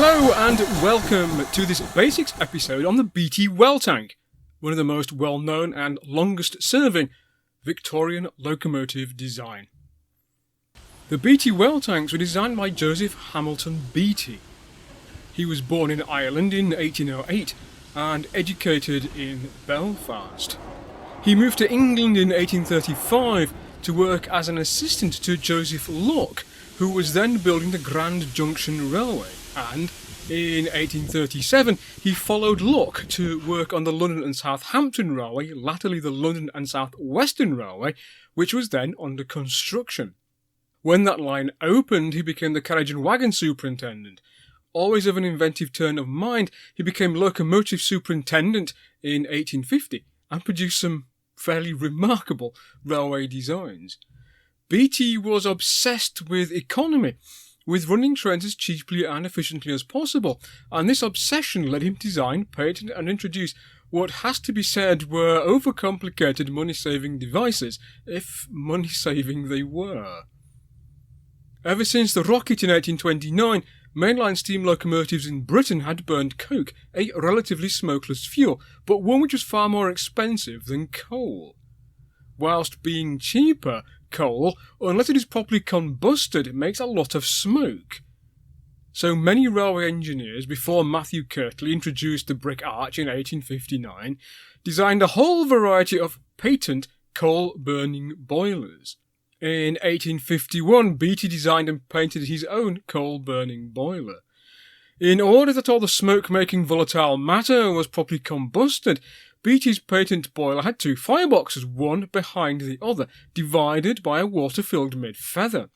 Hello and welcome to this basics episode on the Beattie Well Tank, one of the most well-known and longest-serving Victorian locomotive design. The Beattie Well Tanks were designed by Joseph Hamilton Beattie. He was born in Ireland in 1808 and educated in Belfast. He moved to England in 1835 to work as an assistant to Joseph Locke, who was then building the Grand Junction Railway, and in 1837 he followed Locke to work on the London and Southampton Railway, latterly the London and South Western Railway, which was then under construction. When that line opened, he became the carriage and wagon superintendent. Always of an inventive turn of mind, he became locomotive superintendent in 1850 and produced some fairly remarkable railway designs. Beattie was obsessed with economy, with running trains as cheaply and efficiently as possible, and this obsession led him to design, patent and introduce what has to be said were overcomplicated money-saving devices, if money-saving they were. Ever since the rocket in 1829, mainline steam locomotives in Britain had burned coke, a relatively smokeless fuel, but one which was far more expensive than coal. Whilst being cheaper, coal, unless it is properly combusted, makes a lot of smoke. So many railway engineers, before Matthew Kirtley introduced the brick arch in 1859, designed a whole variety of patent coal-burning boilers. In 1851, Beattie designed and painted his own coal-burning boiler. In order that all the smoke-making volatile matter was properly combusted, Beattie's patent boiler had two fireboxes, one behind the other, divided by a water-filled mid-feather,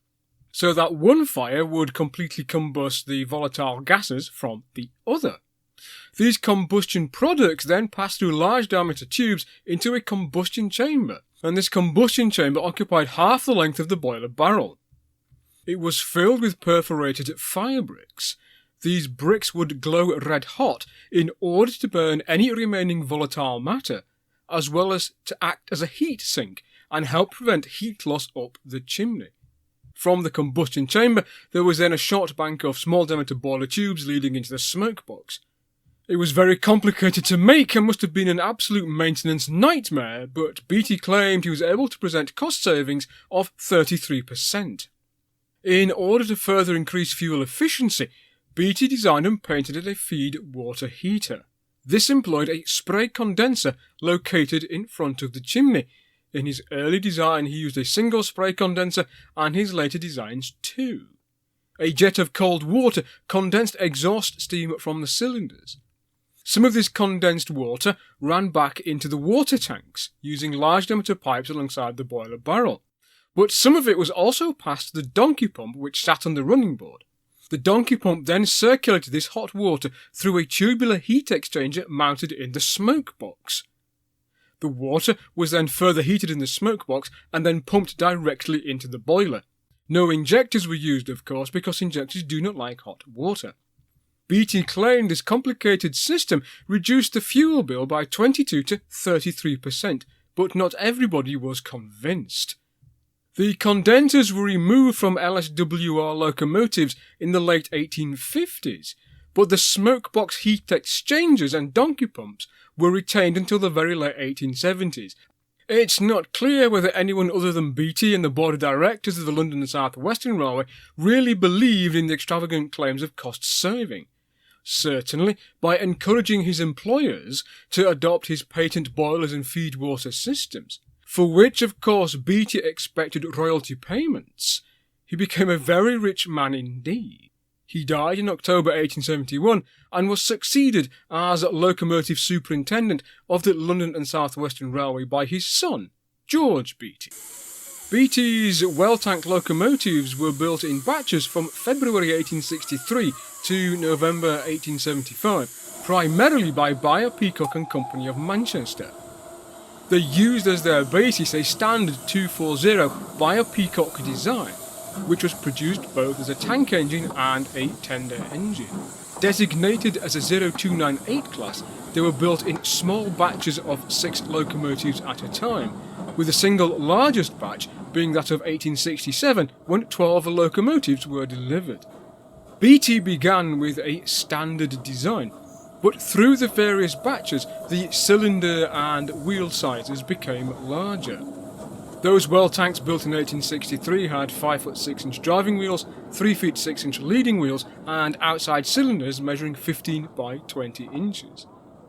so that one fire would completely combust the volatile gases from the other. These combustion products then passed through large diameter tubes into a combustion chamber, and this combustion chamber occupied half the length of the boiler barrel. It was filled with perforated fire bricks. These bricks would glow red hot in order to burn any remaining volatile matter, as well as to act as a heat sink and help prevent heat loss up the chimney. From the combustion chamber, there was then a short bank of small diameter boiler tubes leading into the smoke box. It was very complicated to make and must have been an absolute maintenance nightmare, but Beattie claimed he was able to present cost savings of 33%. In order to further increase fuel efficiency, Beattie designed and painted a feed water heater. This employed a spray condenser located in front of the chimney. In his early design he used a single spray condenser, and his later designs two. A jet of cold water condensed exhaust steam from the cylinders. Some of this condensed water ran back into the water tanks, using large diameter pipes alongside the boiler barrel. But some of it was also passed to the donkey pump which sat on the running board. The donkey pump then circulated this hot water through a tubular heat exchanger mounted in the smoke box. The water was then further heated in the smoke box and then pumped directly into the boiler. No injectors were used, of course, because injectors do not like hot water. Beattie claimed this complicated system reduced the fuel bill by 22 to 33%, but not everybody was convinced. The condensers were removed from LSWR locomotives in the late 1850s, but the smoke box heat exchangers and donkey pumps were retained until the very late 1870s. It's not clear whether anyone other than Beattie and the board of directors of the London and South Western Railway really believed in the extravagant claims of cost saving. Certainly, by encouraging his employers to adopt his patent boilers and feed water systems, for which, of course, Beattie expected royalty payments, he became a very rich man indeed. He died in October 1871 and was succeeded as locomotive superintendent of the London and South Western Railway by his son, George Beattie. Beattie's well tank locomotives were built in batches from February 1863 to November 1875, primarily by Beyer, Peacock and Company of Manchester. They used as their basis a standard 240 Beyer Peacock design, which was produced both as a tank engine and a tender engine. Designated as a 0298 class, they were built in small batches of 6 locomotives at a time, with the single largest batch being that of 1867, when 12 locomotives were delivered. Beattie began with a standard design, but through the various batches, the cylinder and wheel sizes became larger. Those well tanks built in 1863 had 5'6" driving wheels, 3'6" leading wheels, and outside cylinders measuring 15 by 20 inches.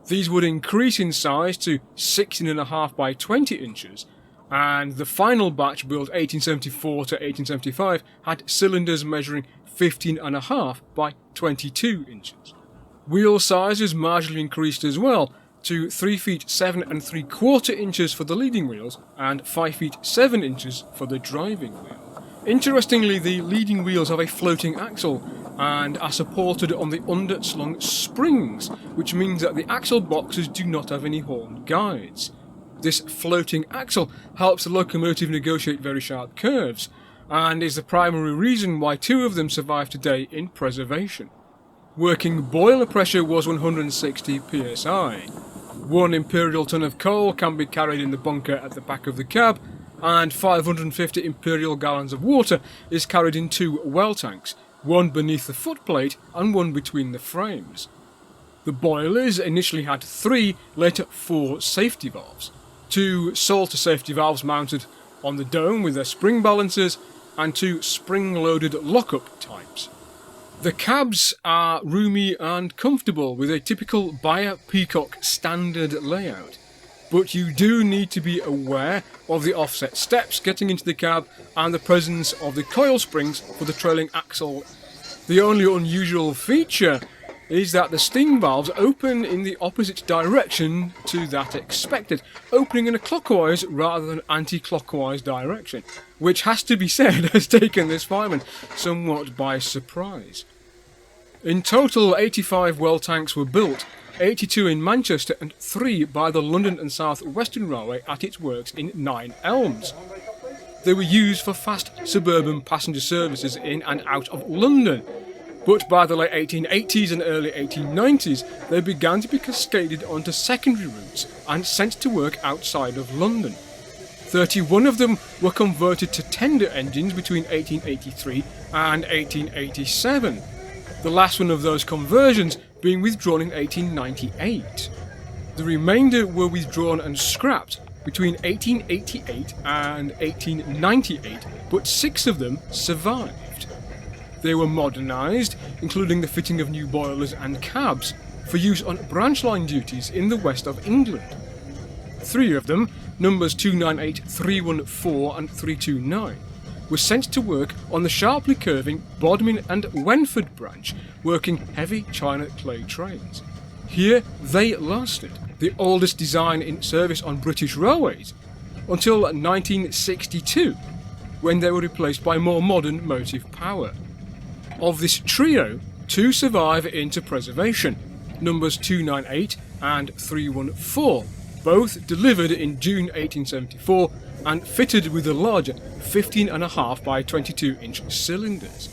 These would increase in size to 16.5 by 20 inches, and the final batch built 1874 to 1875 had cylinders measuring 15.5 by 22 inches. Wheel sizes marginally increased as well, to 3 feet 7¾ inches for the leading wheels and 5 feet 7 inches for the driving wheel. Interestingly, the leading wheels have a floating axle and are supported on the underslung springs, which means that the axle boxes do not have any horn guides. This floating axle helps the locomotive negotiate very sharp curves, and is the primary reason why 2 of them survive today in preservation. Working boiler pressure was 160 psi. 1 imperial ton of coal can be carried in the bunker at the back of the cab, and 550 imperial gallons of water is carried in 2 well tanks, 1 beneath the footplate and 1 between the frames. The boilers initially had 3, later 4 safety valves. 2 Salter safety valves mounted on the dome with their spring balancers, and 2 spring-loaded lock-up types. The cabs are roomy and comfortable with a typical Bayer Peacock standard layout, but you do need to be aware of the offset steps getting into the cab and the presence of the coil springs for the trailing axle. The only unusual feature is that the steam valves open in the opposite direction to that expected, opening in a clockwise rather than anti-clockwise direction, which has to be said has taken this fireman somewhat by surprise. In total, 85 well tanks were built, 82 in Manchester and 3 by the London and South Western Railway at its works in 9 Elms. They were used for fast suburban passenger services in and out of London, but by the late 1880s and early 1890s they began to be cascaded onto secondary routes and sent to work outside of London. 31 of them were converted to tender engines between 1883 and 1887, the last one of those conversions being withdrawn in 1898. The remainder were withdrawn and scrapped between 1888 and 1898, but 6 of them survived. They were modernised, including the fitting of new boilers and cabs, for use on branch line duties in the west of England. 3 of them, numbers 298, 314 and 329, were sent to work on the sharply curving Bodmin and Wenford branch, working heavy china clay trains. Here they lasted, the oldest design in service on British railways, until 1962, when they were replaced by more modern motive power. Of this trio, 2 survive into preservation, numbers 298 and 314, both delivered in June 1874 and fitted with the larger 15.5 by 22 inch cylinders.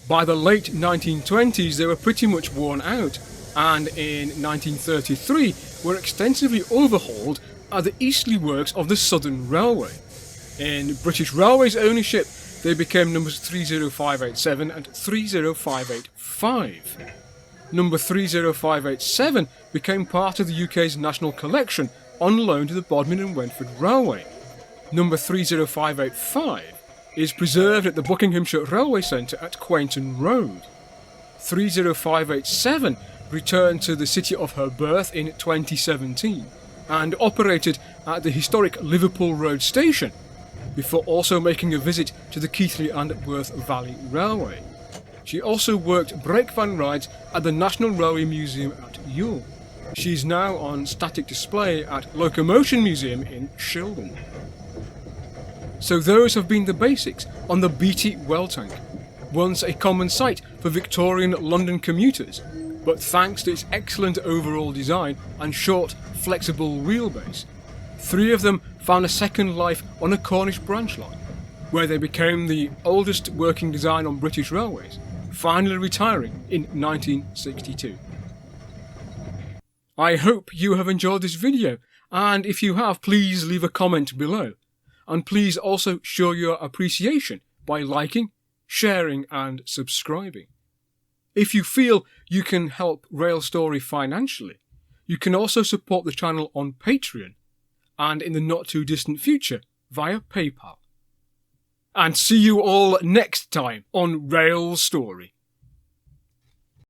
By the late 1920s they were pretty much worn out, and in 1933 were extensively overhauled at the easterly works of the Southern Railway. In British Railways ownership they became numbers 30587 and 30585. Number 30587 became part of the UK's national collection on loan to the Bodmin and Wenford Railway. Number 30585 is preserved at the Buckinghamshire Railway Centre at Quainton Road. 30587 returned to the city of her birth in 2017 and operated at the historic Liverpool Road Station, before also making a visit to the Keighley and Worth Valley Railway. She also worked brake van rides at the National Railway Museum at Ewell. She's now on static display at Locomotion Museum in Shildon. So those have been the basics on the Beattie Well Tank, once a common sight for Victorian London commuters, but thanks to its excellent overall design and short, flexible wheelbase, 3 of them found a second life on a Cornish branch line, where they became the oldest working design on British railways, finally retiring in 1962. I hope you have enjoyed this video, and if you have, please leave a comment below. And please also show your appreciation by liking, sharing and subscribing. If you feel you can help Rail Story financially, you can also support the channel on Patreon and in the not too distant future via PayPal. And see you all next time on Rail Story.